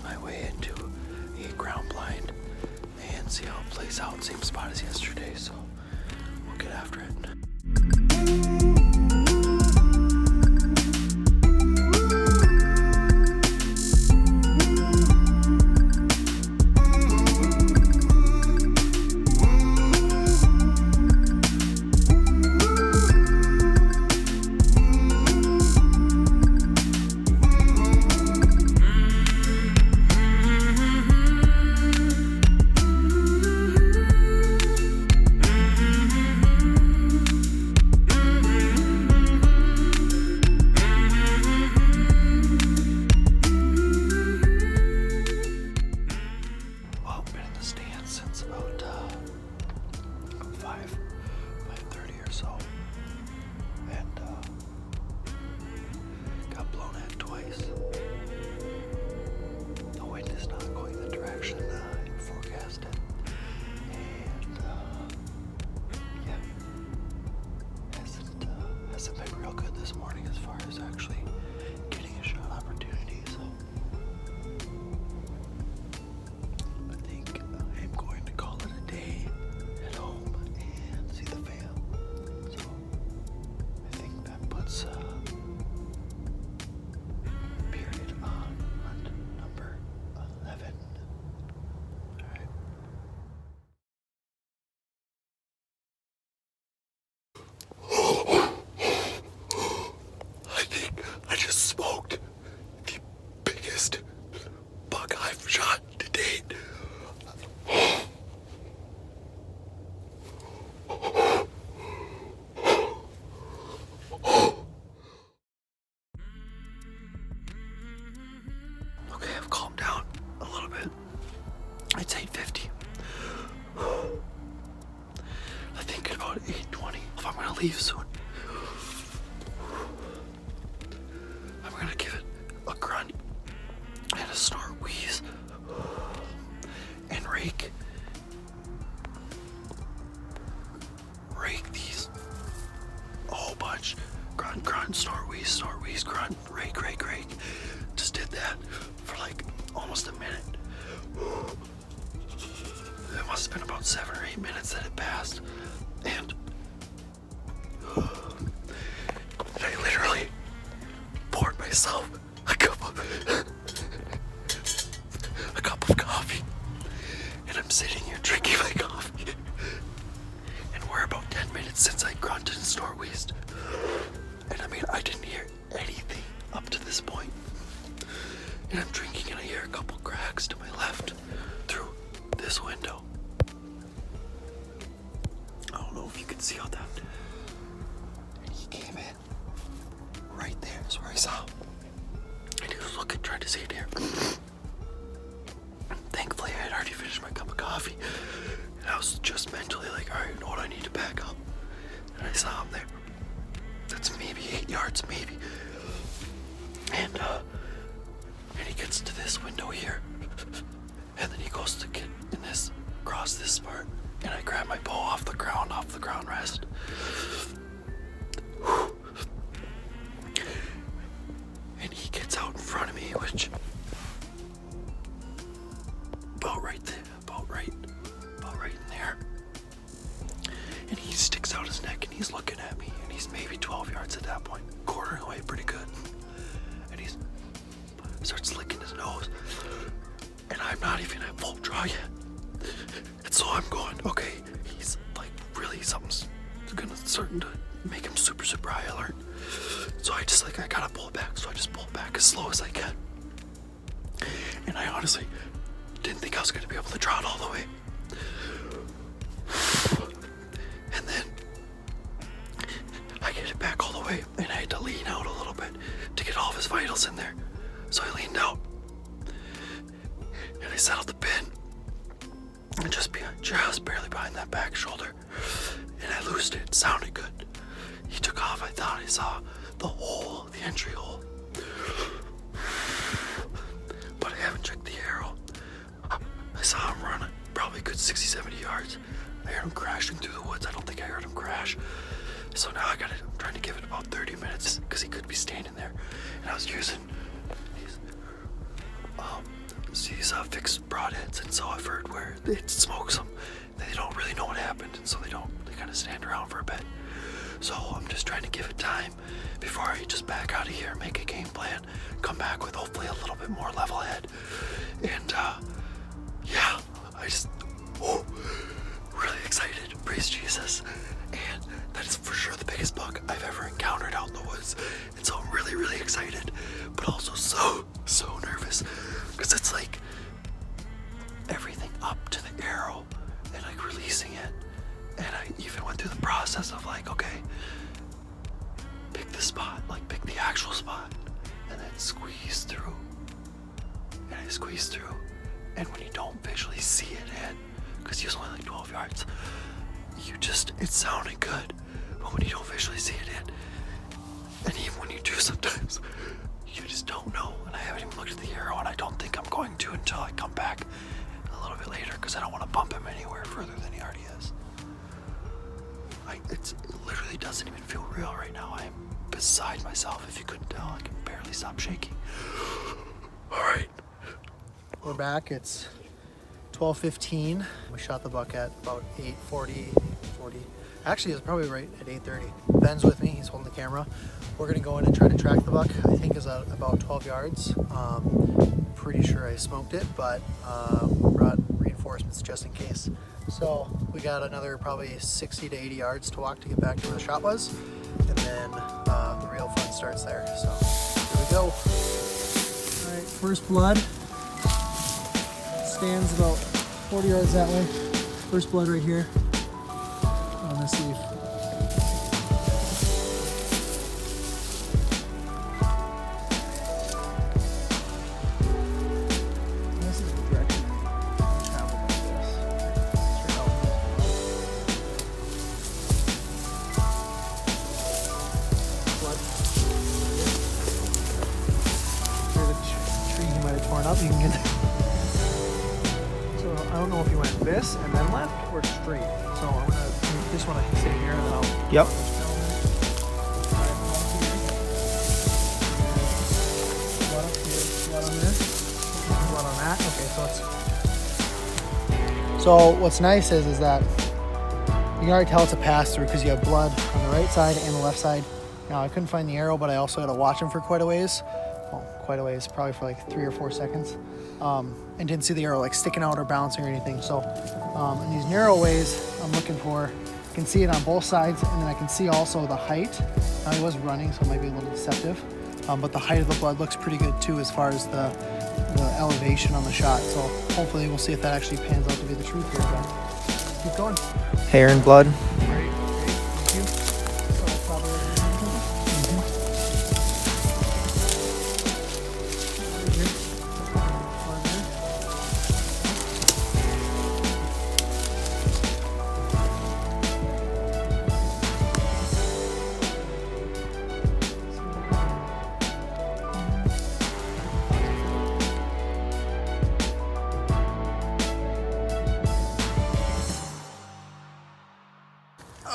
my way into a ground blind and see how it plays out. Same spot as yesterday, so we'll get after it. It's 8:50. I think at about 8:20, if I'm gonna leave soon, I'm gonna give it a grunt and a snort, wheeze, and rake these a whole bunch. Grunt, snort, wheeze, grunt, rake. Just did that for like almost a minute. It must have been about 7 or 8 minutes that it passed, and I literally poured myself a cup of coffee, and I'm sitting here drinking my coffee, and we're about 10 minutes since I grunted and snort wheezed, and I mean, I didn't hear anything up to this point, and I'm drinking and I hear a couple cracks to my left through this window. I don't know if you can see all that. And he came in right there is where I saw him. And he was looking, trying to see it here. Thankfully, I had already finished my cup of coffee. And I was just mentally like, all right, you know what, I need to back up. And I saw him there. That's maybe 8 yards, maybe. And he gets to this window here. And then he goes to get in this, across this part. And I grab my bow off the ground rest. And he gets out in front of me, which about right in there. And he sticks out his neck and he's looking at me, and he's maybe 12 yards at that point, quartering away pretty good. And he starts licking his nose, and I'm not even at full draw yet. And so I'm going, okay, he's like, really, something's gonna starting to make him super high alert. So I gotta pull it back. So I just pull it back as slow as I can. And I honestly didn't think I was gonna be able to draw it all the way. And then I get it back all the way, and I had to lean out a little bit to get all of his vitals in there. So I leaned out, and I settled the pin, and just barely behind that back shoulder, and I loosed it. It sounded good. He took off. I thought I saw the entry hole, but I haven't checked the arrow. I saw him run probably a good 60-70 yards. I heard him crashing through the woods. I don't think I heard him crash. So now I'm trying to give it about 30 minutes because he could be standing there. And I was using these these fixed broadheads, and so I've heard where it smokes them. They don't really know what happened, and so they kind of stand around for a bit. So I'm just trying to give it time before I just back out of here, make a game plan, come back with hopefully a little bit more level head. And yeah, I just really excited. Praise Jesus. And that is for sure the biggest buck I've ever encountered out in the woods. And so I'm really, really excited, but also so nervous, because it's like everything up to the arrow and like releasing it. And I even went through the process of like, okay, pick the spot, like pick the actual spot, and then squeeze through. And I squeeze through, and when you don't visually see it in, because he was only like 12 yards, it sounded good, but when you don't visually see it in, and even when you do sometimes, you just don't know. And I haven't even looked at the arrow, and I don't think I'm going to until I come back a little bit later, because I don't want to bump him anywhere further than he already is. It literally doesn't even feel real right now. I am beside myself. If you couldn't tell, I can barely stop shaking. All right. We're back. It's 12:15. We shot the buck at about 8:40. Actually, it's probably right at 8:30. Ben's with me. He's holding the camera. We're gonna go in and try to track the buck. I think is at about 12 yards. Pretty sure I smoked it, but brought reinforcements just in case. So we got another probably 60 to 80 yards to walk to get back to where the shot was, and then the real fun starts there. So here we go. All right, first blood. Stands about 40 yards that way. First blood right here on this leaf. This is the direction I travel like this. Straight out. Blood. There's a tree he might have torn up. You can get there. I don't know if you went this and then left or straight. So I'm gonna just want to sit here and then I'll. Yep. Blood on this. Blood on that. Okay, so what's nice is that you can already tell it's a pass through because you have blood on the right side and the left side. Now I couldn't find the arrow, but I also had to watch him for quite a ways. Well, quite a ways, probably for like 3 or 4 seconds. And didn't see the arrow like sticking out or bouncing or anything. So in these narrow ways I'm looking for, I can see it on both sides, and then I can see also the height. Now he was running, so it might be a little deceptive, but the height of the blood looks pretty good too as far as the elevation on the shot. So hopefully we'll see if that actually pans out to be the truth here, but keep going. Hair and blood. Great, thank you. So I'll probably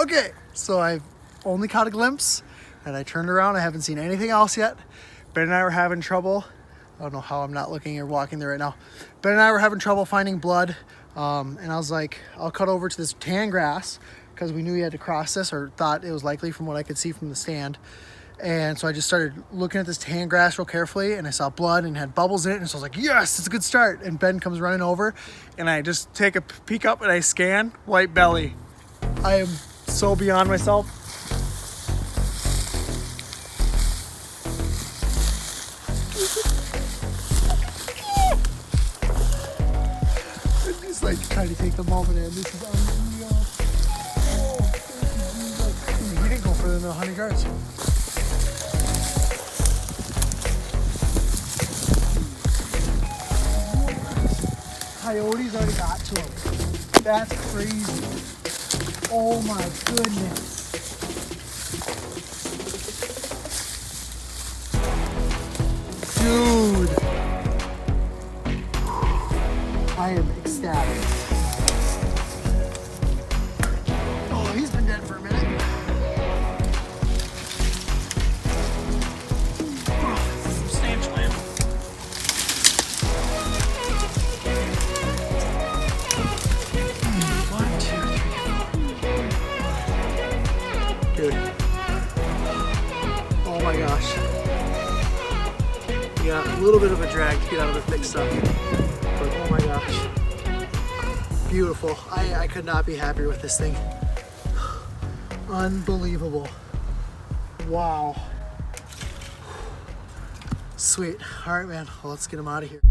Okay, so I've only caught a glimpse, and I turned around. I haven't seen anything else yet. Ben and I were having trouble. I don't know how I'm not looking or walking there right now. Ben and I were having trouble finding blood, and I was like, I'll cut over to this tan grass because we knew we had to cross this, or thought it was likely from what I could see from the stand. And so I just started looking at this tan grass real carefully, and I saw blood and had bubbles in it, and so I was like, yes, it's a good start. And Ben comes running over, and I just take a peek up and I scan, white belly. I am so beyond myself. I'm just like trying to take the moment in. This is unreal. Oh, thank you. He didn't go further than 100 yards. Coyotes already got to him. That's crazy. Oh my goodness. Dude. I am ecstatic. Oh, he's been dead for a minute. Oh, substantial animal. a little bit of a drag to get out of the thick stuff. But oh my gosh. Beautiful. I could not be happier with this thing. Unbelievable. Wow. Sweet. All right, man. Well, let's get him out of here.